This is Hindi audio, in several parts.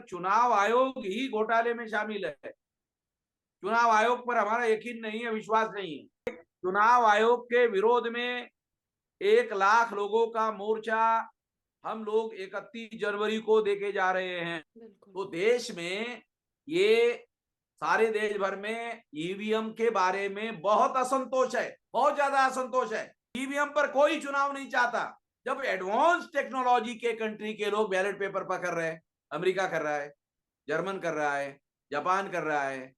चुनाव आयोग ही घोटाले में शामिल है। चुनाव आयोग पर हमारा यकीन नहीं है, विश्वास नहीं है। चुनाव आयोग के विरोध में 1 लाख लोगों का मोर्चा हम लोग 31 जनवरी को देके जा रहे हैं। तो देश में ये सारे देश भर में ईवीएम के बारे में बहुत असंतोष है, बहुत ज्यादा असंतोष है। ईवीएम पर कोई चुनाव नहीं चाहता। जब एडवांस टेक्नोलॉजी के कंट्री के लोग बैलेट पेपर पर कर रहे हैं, अमेरिका कर रहा है, जर्मन कर रहा है, जापान कर रहा है,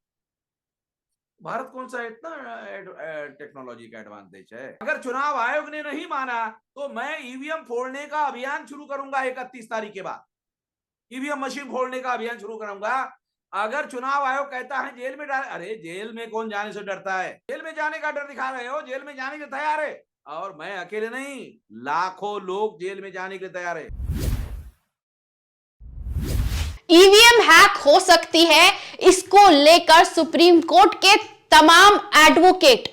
भारत कौन सा इतना टेक्नोलॉजी का एडवांटेज है। अगर चुनाव आयोग ने नहीं माना तो मैं ईवीएम फोड़ने का अभियान शुरू करूंगा 31 तारीख के बाद। ईवीएम मशीन फोड़ने का अभियान शुरू करूंगा। अगर चुनाव आयोग कहता है जेल में डाल, अरे जेल में कौन जाने से डरता है? जेल में जाने का डर दिखा रहे हो, जेल में जाने के तैयार है। और मैं अकेले नहीं, लाखों लोग जेल में जाने के लिए तैयार है। ईवीएम हैक हो सकती है, इसको लेकर सुप्रीम कोर्ट के तमाम एडवोकेट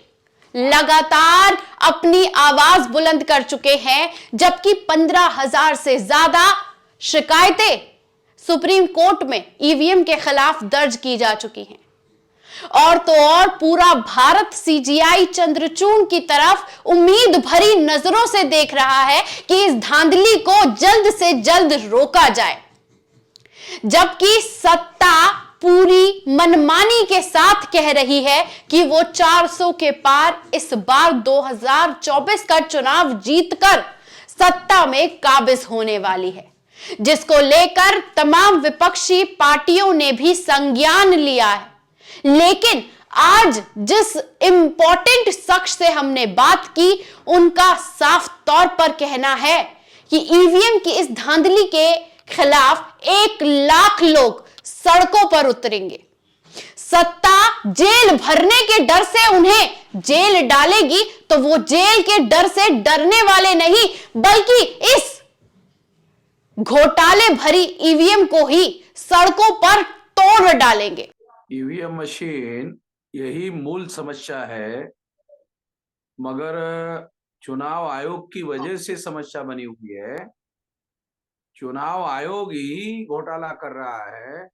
लगातार अपनी आवाज बुलंद कर चुके हैं, जबकि 15,000 से ज्यादा शिकायतें सुप्रीम कोर्ट में ईवीएम के खिलाफ दर्ज की जा चुकी हैं। और तो और पूरा भारत सीजीआई चंद्रचूड़ की तरफ उम्मीद भरी नजरों से देख रहा है कि इस धांधली को जल्द से जल्द रोका जाए, जबकि सत्ता पूरी मनमानी के साथ कह रही है कि वो 400 के पार इस बार 2024 का चुनाव जीतकर सत्ता में काबिज होने वाली है, जिसको लेकर तमाम विपक्षी पार्टियों ने भी संज्ञान लिया है। लेकिन आज जिस इंपॉर्टेंट शख्स से हमने बात की, उनका साफ तौर पर कहना है कि ईवीएम की इस धांधली के खिलाफ 1 लाख लोग सड़कों पर उतरेंगे। सत्ता जेल भरने के डर से उन्हें जेल डालेगी, तो वो जेल के डर से डरने वाले नहीं, बल्कि इस घोटाले भरी ईवीएम को ही सड़कों पर तोड़ डालेंगे। ईवीएम मशीन यही मूल समस्या है, मगर चुनाव आयोग की वजह से समस्या बनी हुई है। चुनाव आयोग ही घोटाला कर रहा है।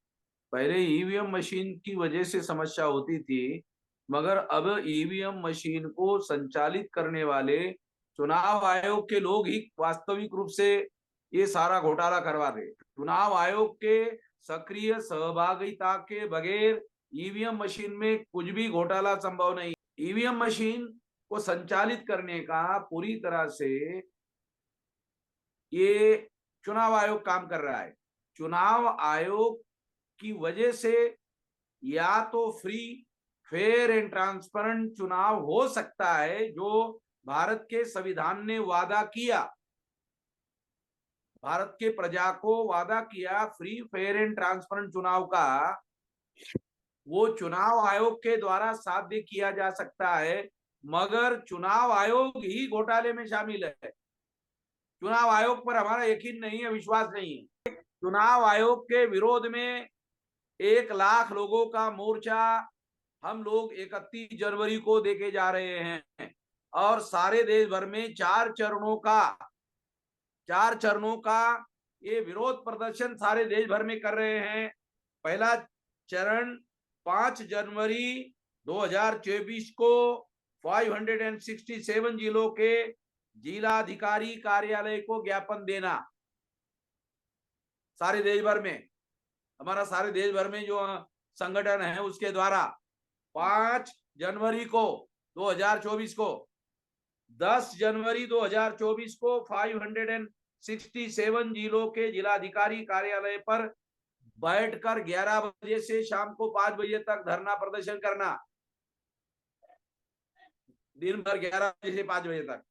पहले ईवीएम मशीन की वजह से समस्या होती थी, मगर अब ईवीएम मशीन को संचालित करने वाले चुनाव आयोग के लोग ही वास्तविक रूप से ये सारा घोटाला करवा रहे। चुनाव आयोग के सक्रिय सहभागिता के बगैर ईवीएम मशीन में कुछ भी घोटाला संभव नहीं। ईवीएम मशीन को संचालित करने का पूरी तरह से ये चुनाव आयोग काम कर रहा है। चुनाव आयोग की वजह से या तो फ्री, फेयर एंड ट्रांसपेरेंट चुनाव हो सकता है, जो भारत के संविधान ने वादा किया, भारत के प्रजा को वादा किया फ्री, फेयर एंड ट्रांसपेरेंट चुनाव का, वो चुनाव आयोग के द्वारा साध्य किया जा सकता है। मगर चुनाव आयोग ही घोटाले में शामिल है। चुनाव आयोग पर हमारा यकीन नहीं है, विश्वास नहीं है। चुनाव आयोग के विरोध में 1 लाख लोगों का मोर्चा हम लोग 31 जनवरी को देके जा रहे हैं। और सारे देश भर में 4 चरणों का ये विरोध प्रदर्शन सारे देश भर में कर रहे हैं। पहला चरण 5 जनवरी 2024 को 567 जिलों के जिलाधिकारी कार्यालय को ज्ञापन देना। सारे देश भर में, हमारा सारे देश भर में जो संगठन है उसके द्वारा 5 जनवरी को 2024 को, 10 जनवरी 2024 को 567 जिलों के जिलाधिकारी कार्यालय पर बैठकर 11 बजे से शाम को 5 बजे तक धरना प्रदर्शन करना। दिन भर 11 बजे से 5 बजे तक।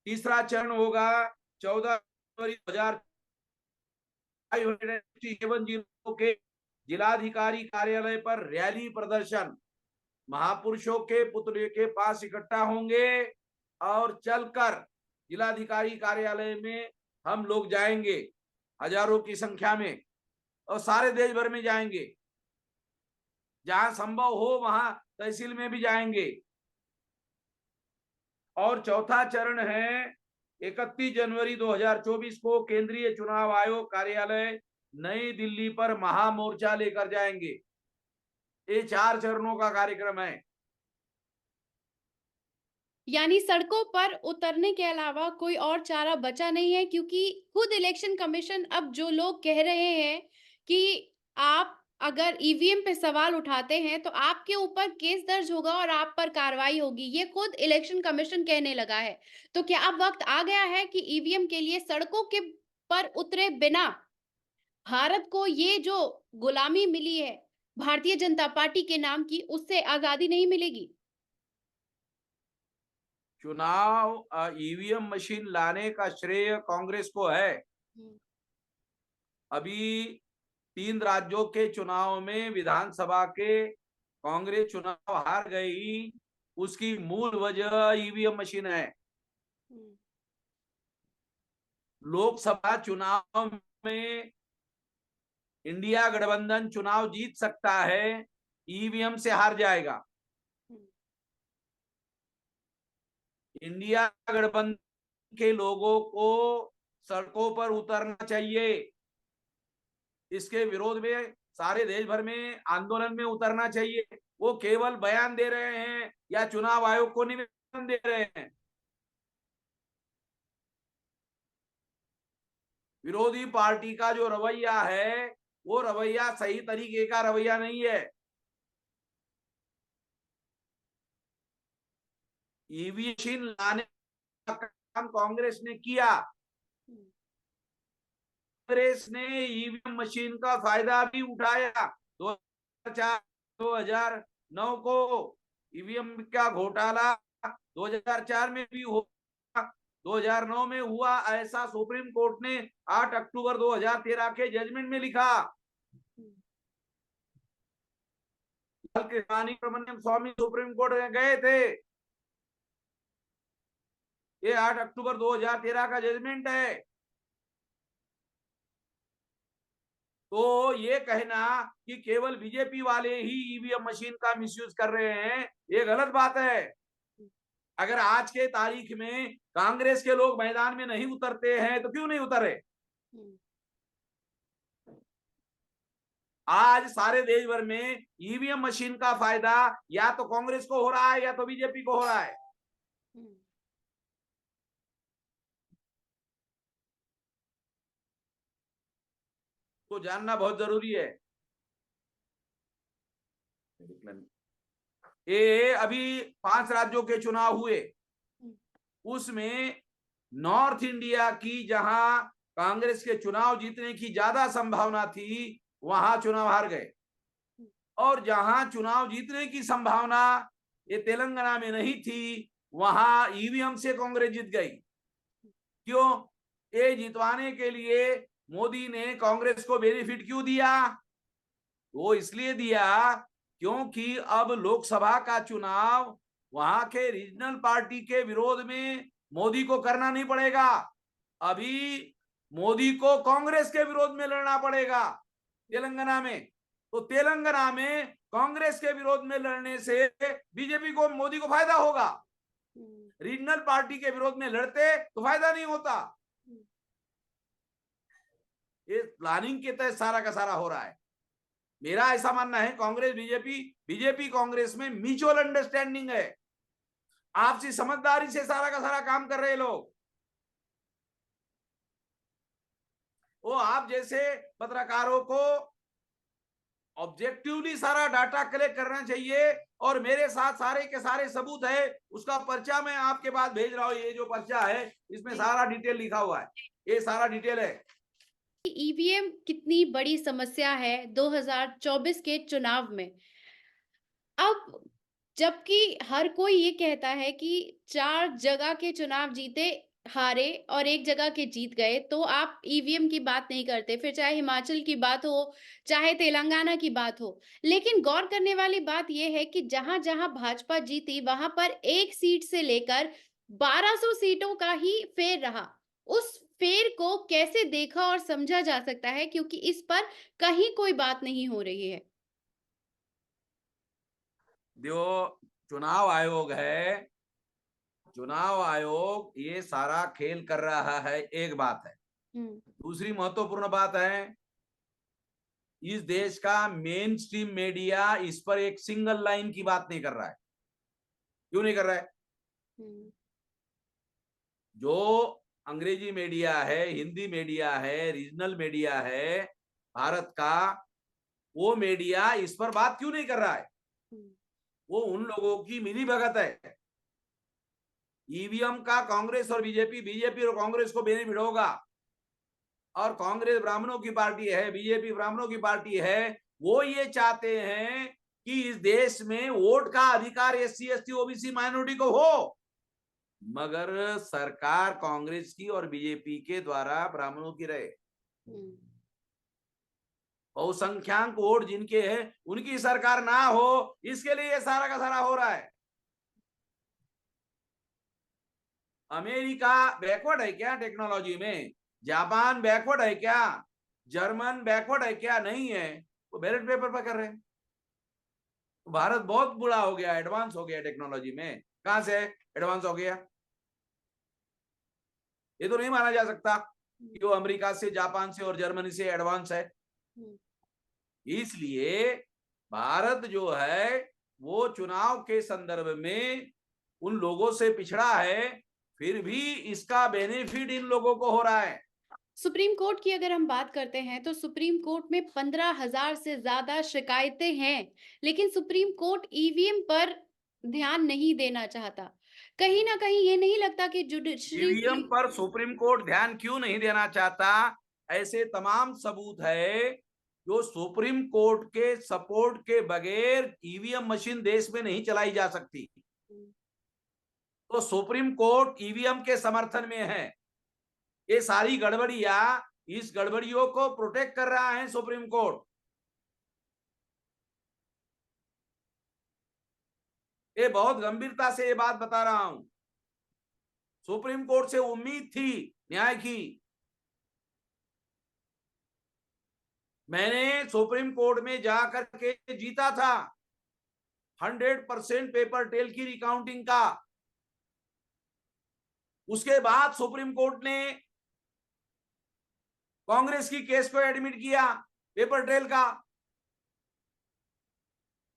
तीसरा चरण होगा 14 जनवरी 567 जिलों के जिलाधिकारी कार्यालय पर रैली प्रदर्शन। महापुरुषों के पुतले के पास इकट्ठा होंगे और चलकर जिलाधिकारी कार्यालय में हम लोग जाएंगे, हजारों की संख्या में, और सारे देश भर में जाएंगे। जहां संभव हो वहां तहसील में भी जाएंगे। और चौथा चरण है 31 जनवरी 2024 को केंद्रीय चुनाव आयोग कार्यालय नई दिल्ली पर महामोर्चा लेकर जाएंगे। ये 4 चरणों का कार्यक्रम है। यानी सड़कों पर उतरने के अलावा कोई और चारा बचा नहीं है, क्योंकि खुद इलेक्शन कमीशन अब जो लोग कह रहे हैं कि आप अगर ईवीएम पे सवाल उठाते हैं तो आपके ऊपर केस दर्ज होगा और आप पर कार्रवाई होगी, ये खुद इलेक्शन कमीशन कहने लगा है। तो क्या अब वक्त आ गया है कि ईवीएम के लिए सड़कों के पर उतरे बिना भारत को ये जो गुलामी मिली है भारतीय जनता पार्टी के नाम की, उससे आजादी नहीं मिलेगी? चुनाव ईवीएम मशीन लाने का श्रेय कांग्रेस को है। अभी 3 राज्यों के चुनाव में विधानसभा के कांग्रेस चुनाव हार गई, उसकी मूल वजह ईवीएम मशीन है। लोकसभा चुनाव में इंडिया गठबंधन चुनाव जीत सकता है, ईवीएम से हार जाएगा। इंडिया गठबंधन के लोगों को सड़कों पर उतरना चाहिए। इसके विरोध में सारे देश भर में आंदोलन में उतरना चाहिए। वो केवल बयान दे रहे हैं या चुनाव आयोग को निवेदन दे रहे हैं। विरोधी पार्टी का जो रवैया है वो रवैया सही तरीके का रवैया नहीं है। ईवीएम मशीन लाने का काम कांग्रेस ने किया। कांग्रेस ने ईवीएम मशीन का फायदा भी उठाया। 2004 2009 को ईवीएम का घोटाला 2004 में भी हुआ, 2009 में हुआ, ऐसा सुप्रीम कोर्ट ने 8 अक्टूबर 2013 के जजमेंट में लिखा। सुब्रमण्यम स्वामी सुप्रीम कोर्ट में गए थे। ये 8 अक्टूबर 2013 का जजमेंट है। तो ये कहना कि केवल बीजेपी वाले ही ईवीएम मशीन का मिसयूज कर रहे हैं, ये गलत बात है। अगर आज के तारीख में कांग्रेस के लोग मैदान में नहीं उतरते हैं तो क्यों नहीं उतरे? आज सारे देश भर में ईवीएम मशीन का फायदा या तो कांग्रेस को हो रहा है या तो बीजेपी को हो रहा है। तो जानना बहुत जरूरी है। ये अभी 5 राज्यों के चुनाव हुए, उसमें नॉर्थ इंडिया की जहां कांग्रेस के चुनाव जीतने की ज्यादा संभावना थी वहां चुनाव हार गए, और जहां चुनाव जीतने की संभावना ये तेलंगाना में नहीं थी वहां ईवीएम से कांग्रेस जीत गई। क्यों? ये जितवाने के लिए मोदी ने कांग्रेस को बेनिफिट क्यों दिया? वो इसलिए दिया क्योंकि अब लोकसभा का चुनाव वहां के रीजनल पार्टी के विरोध में मोदी को करना नहीं पड़ेगा। अभी मोदी को कांग्रेस के विरोध में लड़ना पड़ेगा तेलंगाना में। तो तेलंगाना में कांग्रेस के विरोध में लड़ने से बीजेपी को, मोदी को फायदा होगा। रीजनल पार्टी के विरोध में लड़ते तो फायदा नहीं होता। ये प्लानिंग के तहत सारा का सारा हो रहा है। मेरा ऐसा मानना है कांग्रेस बीजेपी कांग्रेस में म्यूचुअल अंडरस्टैंडिंग है। आपसी समझदारी से सारा का सारा काम कर रहे लोग। वो आप जैसे पत्रकारों को ऑब्जेक्टिवली सारा डाटा कलेक्ट करना चाहिए, और मेरे साथ सारे के सारे सबूत है। उसका पर्चा मैं आपके पास भेज रहा हूं। ये जो पर्चा है इसमें सारा डिटेल लिखा हुआ है, ये सारा डिटेल है। ईवीएम कितनी बड़ी समस्या है 2024 के चुनाव में। अब जबकि हर कोई ये कहता है कि 4 जगह के चुनाव जीते हारे और 1 जगह के जीत गए, तो आप ईवीएम की बात नहीं करते, फिर चाहे हिमाचल की बात हो, चाहे तेलंगाना की बात हो। लेकिन गौर करने वाली बात यह है कि जहां-जहां भाजपा जीती वहां पर 1 सीट से लेकर 1200 सीटों का ही फेर रहा। उस फेर को कैसे देखा और समझा जा सकता है, क्योंकि इस पर कहीं कोई बात नहीं हो रही है। जो चुनाव आयोग है, चुनाव आयोग ये सारा खेल कर रहा है, एक बात है। दूसरी महत्वपूर्ण बात है इस देश का मेन स्ट्रीम मीडिया इस पर एक सिंगल लाइन की बात नहीं कर रहा है। क्यों नहीं कर रहा है? जो अंग्रेजी मीडिया है, हिंदी मीडिया है, रीजनल मीडिया है भारत का, वो मीडिया इस पर बात क्यों नहीं कर रहा है? वो उन लोगों की मिली भगत है। ईवीएम का कांग्रेस और बीजेपी और कांग्रेस को बेनिफिट होगा, और कांग्रेस ब्राह्मणों की पार्टी है, बीजेपी ब्राह्मणों की पार्टी है। वो ये चाहते हैं कि इस देश में वोट का अधिकार एससी एसटी ओबीसी माइनॉरिटी को हो, मगर सरकार कांग्रेस की और बीजेपी के द्वारा ब्राह्मणों की रहे। बहुसंख्याक वोट जिनके हैं उनकी सरकार ना हो, इसके लिए ये सारा का सारा हो रहा है। अमेरिका बैकवर्ड है क्या टेक्नोलॉजी में? जापान बैकवर्ड है क्या? जर्मन बैकवर्ड है क्या? नहीं है। वो बैलेट पेपर पर कर रहे हैं। भारत बहुत बुरा हो गया, एडवांस हो गया टेक्नोलॉजी में। कहां से एडवांस हो गया? ये तो नहीं माना जा सकता कि वो अमेरिका से, जापान से और जर्मनी से एडवांस है। इसलिए भारत जो है वो चुनाव के संदर्भ में उन लोगों से पिछड़ा है, फिर भी इसका बेनिफिट इन लोगों को हो रहा है। सुप्रीम कोर्ट की अगर हम बात करते हैं तो सुप्रीम कोर्ट में 15,000 से ज्यादा शिकायतें हैं, लेकिन सुप्रीम कोर्ट ईवीएम पर ध्यान नहीं देना चाहता। कहीं ना कहीं ये नहीं लगता कि जुडिशरी ईवीएम पर सुप्रीम कोर्ट ध्यान क्यों नहीं देना चाहता? ऐसे तमाम सबूत है जो सुप्रीम कोर्ट के सपोर्ट के बगैर ईवीएम मशीन देश में नहीं चलाई जा सकती। तो सुप्रीम कोर्ट ईवीएम के समर्थन में है। ये सारी गड़बड़ियां, इस गड़बड़ियों को प्रोटेक्ट कर रहा है सुप्रीम कोर्ट। ये बहुत गंभीरता से ये बात बता रहा हूं। सुप्रीम कोर्ट से उम्मीद थी न्याय की। मैंने सुप्रीम कोर्ट में जाकर के जीता था 100% पेपर टेल की रिकाउंटिंग का। उसके बाद सुप्रीम कोर्ट ने कांग्रेस की केस को एडमिट किया पेपर ट्रेल का।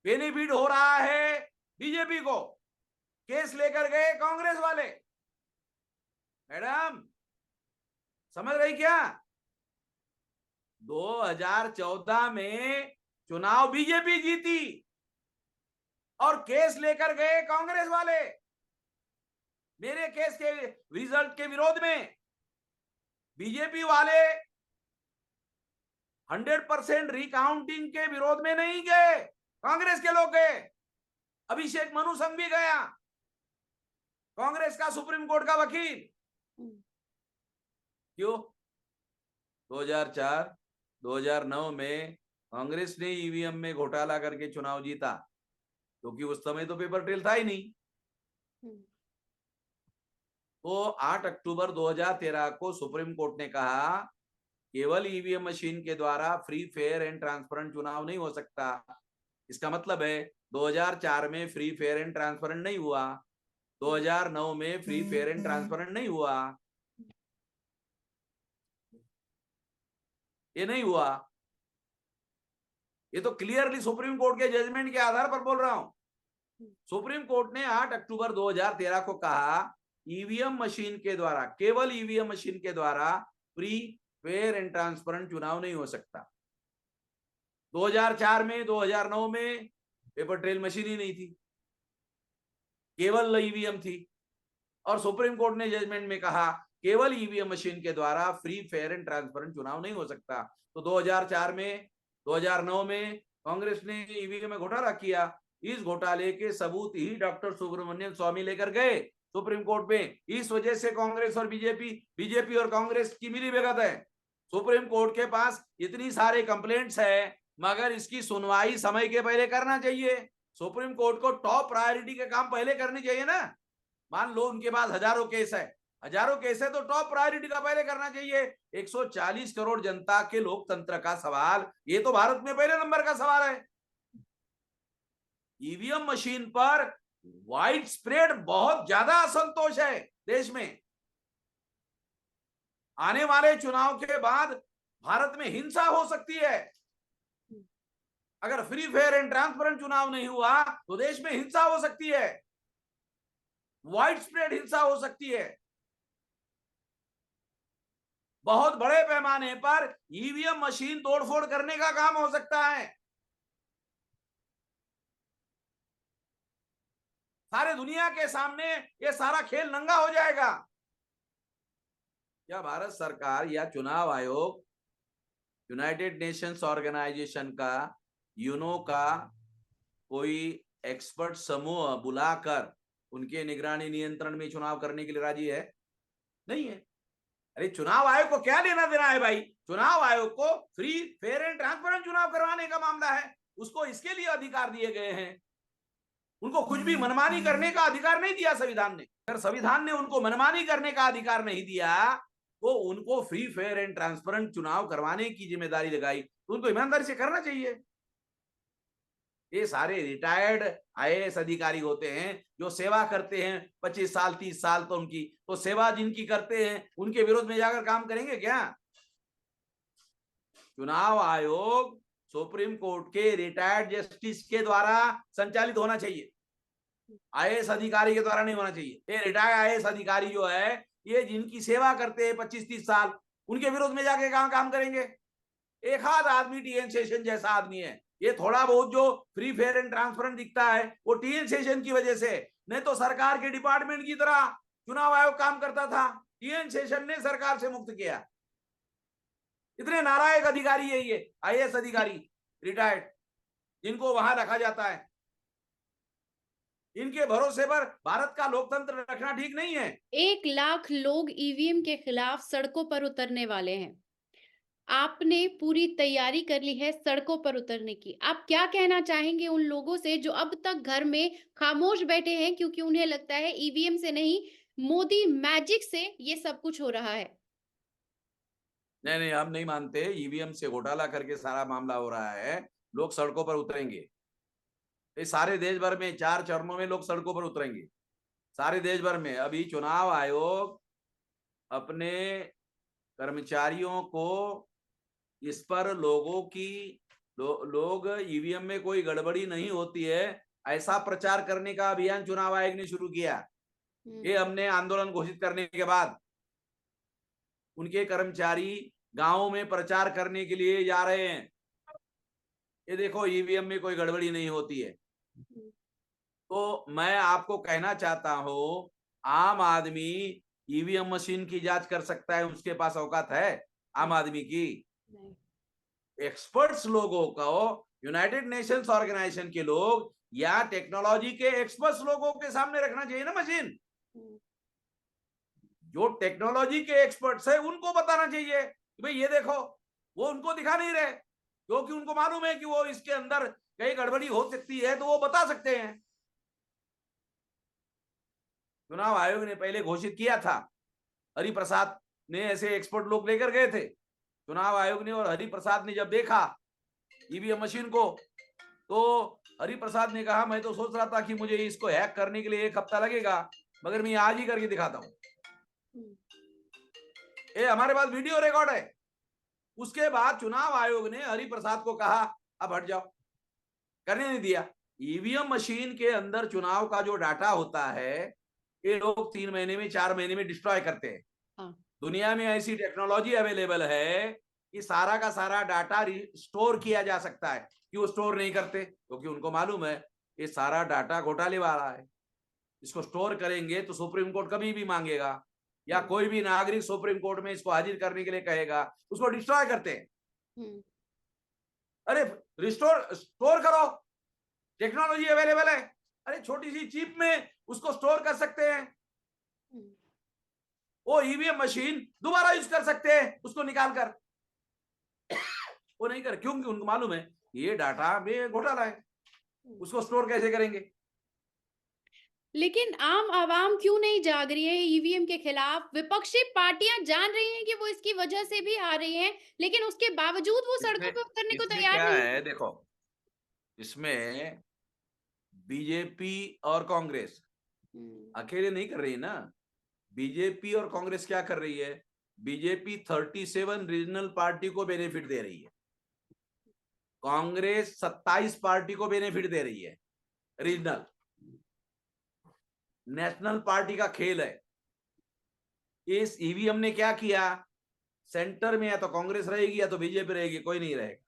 बेनिफिट हो रहा है बीजेपी को, केस लेकर गए कांग्रेस वाले। मैडम समझ रही क्या? 2014 में चुनाव बीजेपी जीती और केस लेकर गए कांग्रेस वाले मेरे केस के रिजल्ट के विरोध में। बीजेपी वाले 100% रिकाउंटिंग के विरोध में नहीं गए, कांग्रेस के लोग गए। अभिषेक मनु संघ भी गया, कांग्रेस का सुप्रीम कोर्ट का वकील। क्यों? 2004 2009 में कांग्रेस ने ईवीएम में घोटाला करके चुनाव जीता, क्योंकि उस समय तो पेपर ट्रेल था ही नहीं। तो 8 अक्टूबर 2013 को सुप्रीम कोर्ट ने कहा केवल ईवीएम मशीन के द्वारा फ्री, फेयर एंड ट्रांसपेरेंट चुनाव नहीं हो सकता। इसका मतलब है 2004 में फ्री, फेयर एंड ट्रांसपेरेंट नहीं हुआ, 2009 में फ्री, फेयर एंड ट्रांसपेरेंट नहीं हुआ, ये नहीं हुआ। ये तो क्लियरली सुप्रीम कोर्ट के जजमेंट के आधार पर बोल रहा हूं। सुप्रीम कोर्ट ने 8 अक्टूबर 2013 को कहा ईवीएम मशीन के द्वारा, केवल ईवीएम मशीन के द्वारा फ्री, फेयर एंड ट्रांसपेरेंट चुनाव नहीं हो सकता। 2004 में, 2009 में पेपर ट्रेल मशीन ही नहीं थी, केवल ईवीएम थी। और सुप्रीम कोर्ट ने जजमेंट में कहा केवल ईवीएम मशीन के द्वारा फ्री, फेयर एंड ट्रांसपेरेंट चुनाव नहीं हो सकता। तो 2004 में, 2009 में कांग्रेस ने ईवीएम में घोटाला किया। इस घोटाले के सबूत ही डॉक्टर सुब्रमण्यम स्वामी लेकर गए सुप्रीम कोर्ट में। इस वजह से कांग्रेस और बीजेपी और कांग्रेस की मिली भगत है। सुप्रीम कोर्ट के पास इतनी सारे कंप्लेंट्स है, मगर इसकी सुनवाई समय के पहले करना चाहिए। सुप्रीम कोर्ट को टॉप प्रायोरिटी के काम पहले करनी चाहिए ना। मान लो उनके पास हजारों केस है, तो टॉप प्रायोरिटी का पहले करना चाहिए। 140 करोड़ जनता के लोकतंत्र का सवाल, ये तो भारत में पहले नंबर का सवाल है। ईवीएम मशीन पर वाइड स्प्रेड बहुत ज्यादा असंतोष है देश में। आने वाले चुनाव के बाद भारत में हिंसा हो सकती है। अगर फ्री फेयर एंड ट्रांसपेरेंट चुनाव नहीं हुआ तो देश में हिंसा हो सकती है, वाइड स्प्रेड हिंसा हो सकती है, बहुत बड़े पैमाने पर ईवीएम मशीन तोड़फोड़ करने का काम हो सकता है। सारे दुनिया के सामने ये सारा खेल नंगा हो जाएगा। क्या भारत सरकार या चुनाव आयोग यूनाइटेड नेशंस ऑर्गेनाइजेशन का, यूनो का कोई एक्सपर्ट समूह बुलाकर उनके निगरानी नियंत्रण में चुनाव करने के लिए राजी है? नहीं है। अरे चुनाव आयोग को क्या लेना देना है भाई? चुनाव आयोग को फ्री फेयर एंड ट्रांसपेरेंट चुनाव करवाने का मामला है, उसको इसके लिए अधिकार दिए गए हैं। उनको कुछ भी मनमानी करने का अधिकार नहीं दिया संविधान ने। अगर संविधान ने उनको मनमानी करने का अधिकार नहीं दिया तो उनको फ्री फेयर एंड ट्रांसपेरेंट चुनाव करवाने की जिम्मेदारी लगाई तो उनको ईमानदारी से करना चाहिए। ये सारे रिटायर्ड आईएएस अधिकारी होते हैं जो सेवा करते हैं 25 साल 30 साल, तो उनकी तो सेवा जिनकी करते हैं उनके विरोध में जाकर काम करेंगे क्या? चुनाव आयोग सुप्रीम कोर्ट के रिटायर्ड जस्टिस के द्वारा संचालित होना चाहिए, आईएएस अधिकारी के द्वारा नहीं होना चाहिए। ये रिटायर्ड आईएएस अधिकारी जो है, ये जिनकी सेवा करते हैं 25-30 साल, उनके विरोध में जाके कहां काम करेंगे? एक आध आदमी टीएन शेषन जैसा आदमी है, ये थोड़ा बहुत जो फ्री फेयर एंड ट्रांसपेरेंट दिखता है वो टीएन शेषन की वजह से, नहीं तो सरकार के डिपार्टमेंट की तरह चुनाव आयोग काम करता था। टीएन शेषन ने सरकार से मुक्त किया। इतने नालायक अधिकारी है ये आईएएस अधिकारी रिटायर्ड, जिनको वहां रखा जाता है। इनके भरोसे पर भारत का लोकतंत्र रखना ठीक नहीं है। 1 लाख लोग ईवीएम के खिलाफ सड़कों पर उतरने वाले हैं। आपने पूरी तैयारी कर ली है सड़कों पर उतरने की। आप क्या कहना चाहेंगे उन लोगों से जो अब तक घर में खामोश बैठे हैं क्योंकि उन्हें लगता है ईवीएम से नहीं, मोदी मैजिक से ये सब कुछ हो रहा है? नहीं नहीं, हम नहीं मानते। ईवीएम से घोटाला करके सारा मामला हो रहा है। लोग सड़कों पर उतरेंगे। इस सारे देश भर में 4 चरणों में लोग सड़कों पर उतरेंगे, सारे देश भर में। अभी चुनाव आयोग अपने कर्मचारियों को इस पर लोगों की लोग ईवीएम में कोई गड़बड़ी नहीं होती है ऐसा प्रचार करने का अभियान चुनाव आयोग ने शुरू किया। ये हमने आंदोलन घोषित करने के बाद उनके कर्मचारी गांवों में प्रचार करने के लिए जा रहे हैं, ये देखो ईवीएम में कोई गड़बड़ी नहीं होती है। तो मैं आपको कहना चाहता हूं, आम आदमी ईवीएम मशीन की जांच कर सकता है, उसके पास औकात है आम आदमी की? एक्सपर्ट्स लोगों को, यूनाइटेड नेशंस ऑर्गेनाइजेशन के लोग या टेक्नोलॉजी के एक्सपर्ट्स लोगों के सामने रखना चाहिए ना मशीन। जो टेक्नोलॉजी के एक्सपर्ट्स है उनको बताना चाहिए कि भाई ये देखो। वो उनको दिखा नहीं रहे क्योंकि उनको मालूम है कि वो इसके अंदर कहीं गड़बड़ी हो सकती है, तो वो बता सकते हैं। चुनाव आयोग ने पहले घोषित किया था, हरिप्रसाद ने ऐसे एक्सपर्ट लोग लेकर गए थे चुनाव आयोग ने, और हरिप्रसाद ने जब देखा ईवीएम मशीन को तो हरिप्रसाद ने कहा मैं तो सोच रहा था कि मुझे इसको हैक करने के लिए 1 हफ्ता लगेगा, मगर मैं आज ही करके दिखाता हूं। ये हमारे पास वीडियो रिकॉर्ड है। उसके बाद चुनाव आयोग ने हरिप्रसाद को कहा अब हट जाओ, करने नहीं दिया। ईवीएम मशीन के अंदर चुनाव का जो डाटा होता है ये लोग 3 महीने में 4 महीने में डिस्ट्रॉय करते हैं। दुनिया में ऐसी टेक्नोलॉजी अवेलेबल है कि सारा का सारा डाटा स्टोर किया जा सकता है। क्यों स्टोर नहीं करते? क्योंकि उनको मालूम है ये सारा डाटा घोटाले वाला है, इसको स्टोर करेंगे तो सुप्रीम कोर्ट कभी भी मांगेगा या कोई भी नागरिक सुप्रीम कोर्ट में इसको हाजिर करने के लिए कहेगा, उसको डिस्ट्रॉय करते हैं। अरे स्टोर करो, टेक्नोलॉजी अवेलेबल है, अरे छोटी सी चिप में उसको स्टोर कर सकते हैं। वो ईवीएम मशीन दोबारा यूज कर सकते हैं उसको निकाल कर। वो नहीं कर, क्योंकि उनको मालूम है ये डाटा में घोटाला है, उसको स्टोर कैसे करेंगे। लेकिन आम आवाम क्यों नहीं जाग रही है ईवीएम के खिलाफ? विपक्षी पार्टियां जान रही हैं कि वो इसकी वजह से भी हार रही हैं, लेकिन उसके बावजूद वो सड़कों पर उतरने को तैयार क्या नहीं है? देखो, इसमें बीजेपी और कांग्रेस अकेले नहीं कर रही ना। बीजेपी और कांग्रेस क्या कर रही है? बीजेपी 37 रीजनल पार्टी को बेनिफिट दे रही है, कांग्रेस 27 पार्टी को बेनिफिट दे रही है, रीजनल। नेशनल पार्टी का खेल है। इस ईवीएम ने क्या किया, सेंटर में या तो कांग्रेस रहेगी या तो बीजेपी रहेगी, कोई नहीं रहेगा।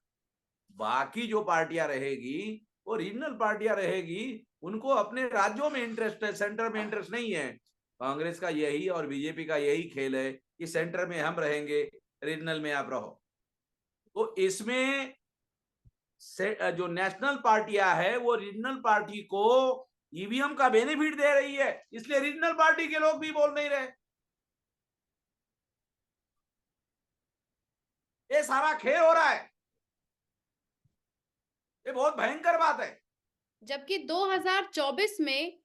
बाकी जो पार्टियां रहेगी वो रीजनल पार्टियां रहेगी, उनको अपने राज्यों में इंटरेस्ट है, सेंटर में इंटरेस्ट नहीं है। कांग्रेस का यही और बीजेपी का यही खेल है कि सेंटर में हम रहेंगे, रीजनल में आप रहो। तो इसमें जो नेशनल पार्टियां है वो रीजनल पार्टी को ईवीएम का बेनिफिट दे रही है, इसलिए रीजनल पार्टी के लोग भी बोल नहीं रहे। ये सारा खेल हो रहा है, ये बहुत भयंकर बात है। जबकि 2024 में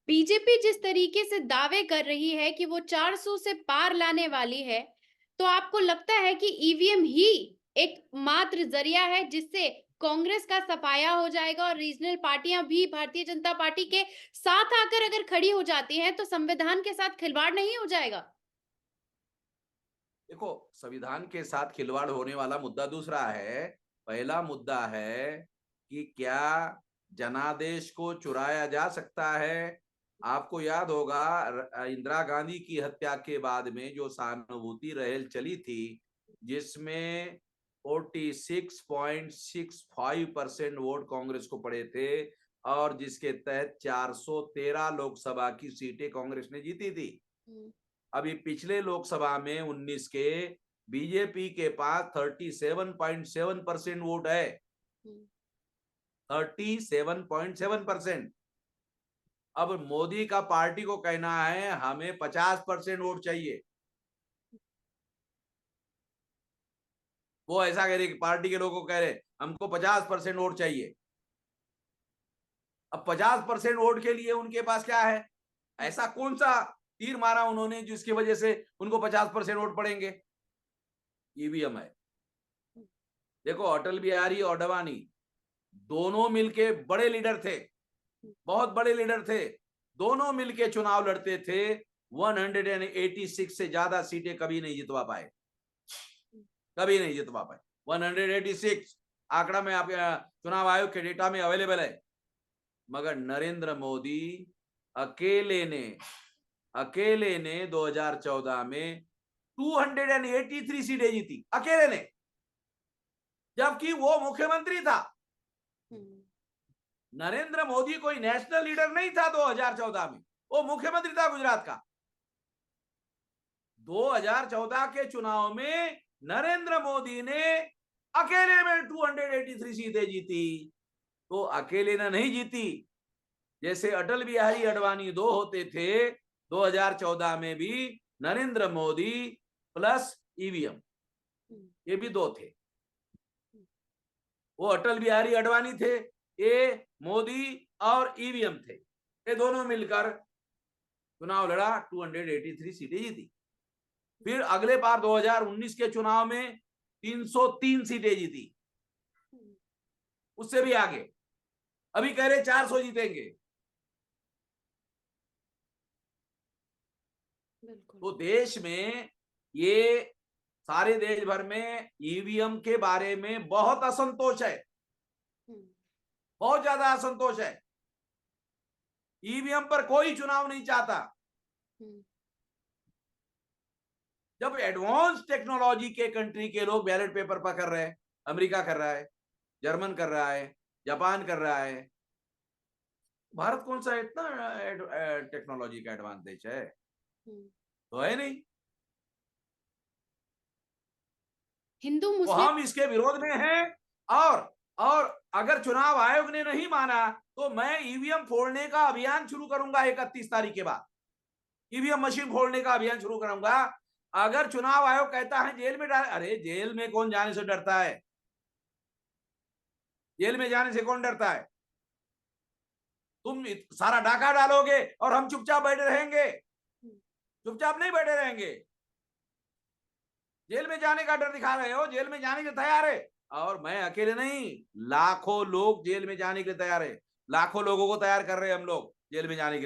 बीजेपी जिस तरीके से दावे कर रही है कि वो 400 से पार लाने वाली है, तो आपको लगता है कि ईवीएम ही एक मात्र जरिया है जिससे कांग्रेस का सफाया हो जाएगा और रीजनल पार्टियां भी भारतीय जनता पार्टी के साथ आकर अगर खड़ी हो जाती हैं तो संविधान के साथ खिलवाड़ नहीं हो जाएगा? देखो, संविधान के साथ खिलवाड़ होने वाला मुद्दा दूसरा है। पहला मुद्दा है कि क्या जनादेश को चुराया जा सकता है। आपको याद होगा इंदिरा गांधी की हत्या के बाद में जो सहानुभूति रैली चली थी, जिसमें 46.65% वोट कांग्रेस को पड़े थे और जिसके तहत 413 लोकसभा की सीटें कांग्रेस ने जीती थी। अभी पिछले लोकसभा में 19 के बीजेपी के पास 37.7% वोट है, 37.7%। अब मोदी का पार्टी को कहना है हमें 50% वोट चाहिए। वो ऐसा कह रहे, पार्टी के लोगों को कह रहे हमको 50% वोट चाहिए। अब 50% वोट के लिए उनके पास क्या है, ऐसा कौन सा तीर मारा उन्होंने जिसकी वजह से उनको 50% वोट पड़ेंगे? ईवीएम है। देखो, अटल बिहारी और अडवाणी दोनों मिलके बड़े लीडर थे, बहुत बड़े लीडर थे, दोनों मिलके चुनाव लड़ते थे। 186 से ज्यादा सीटें कभी नहीं जितवा पाए, कभी नहीं जितवा पाए। 186 आंकड़ा में आपके चुनाव आयोग के डेटा में अवेलेबल है। मगर नरेंद्र मोदी अकेले ने 2014 में 283 सीटें जीती, अकेले ने, जबकि वो मुख्यमंत्री था। नरेंद्र मोदी कोई नेशनल लीडर नहीं था 2014 में, वो मुख्यमंत्री था गुजरात का। 2014 के चुनाव में नरेंद्र मोदी ने अकेले में 283 सीटें जीती। तो अकेले ने नहीं जीती, जैसे अटल बिहारी अडवाणी 2 होते थे, 2014 में भी नरेंद्र मोदी प्लस ईवीएम, ये भी 2 थे। वो अटल बिहारी अडवाणी थे, ये मोदी और ईवीएम थे, ये दोनों मिलकर चुनाव लड़ा, 283 सीटें जीती। फिर अगले बार 2019 के चुनाव में 303 सीटें जीती, उससे भी आगे। अभी कह रहे 400 जीतेंगे। तो देश में, ये सारे देश भर में ईवीएम के बारे में बहुत असंतोष है, बहुत ज्यादा असंतोष है। ईवीएम पर कोई चुनाव नहीं चाहता। जब एडवांस टेक्नोलॉजी के कंट्री के लोग बैलेट पेपर पर कर रहे हैं, अमेरिका कर रहा है, जर्मन कर रहा है, जापान कर रहा है, भारत कौन सा इतना टेक्नोलॉजी का एडवांस देश है? तो है नहीं। हिंदू तो मुस्लिम, हम इसके विरोध में हैं। और अगर चुनाव आयोग ने नहीं माना तो मैं ईवीएम फोड़ने का अभियान शुरू करूंगा 31 तारीख के बाद। ईवीएम मशीन फोड़ने का अभियान शुरू करूंगा। अगर चुनाव आयोग कहता है जेल में डाल, अरे जेल में कौन जाने से डरता है? जेल में जाने से कौन डरता है? तुम सारा डाका डालोगे और हम चुपचाप बैठे रहेंगे? चुपचाप नहीं बैठे रहेंगे। जेल में जाने का डर दिखा रहे हो, जेल में जाने के तैयार है। और मैं अकेले नहीं, लाखों लोग जेल में जाने के लिए तैयार है। लाखों लोगों को तैयार कर रहे हैं हम लोग जेल में जाने के लिए।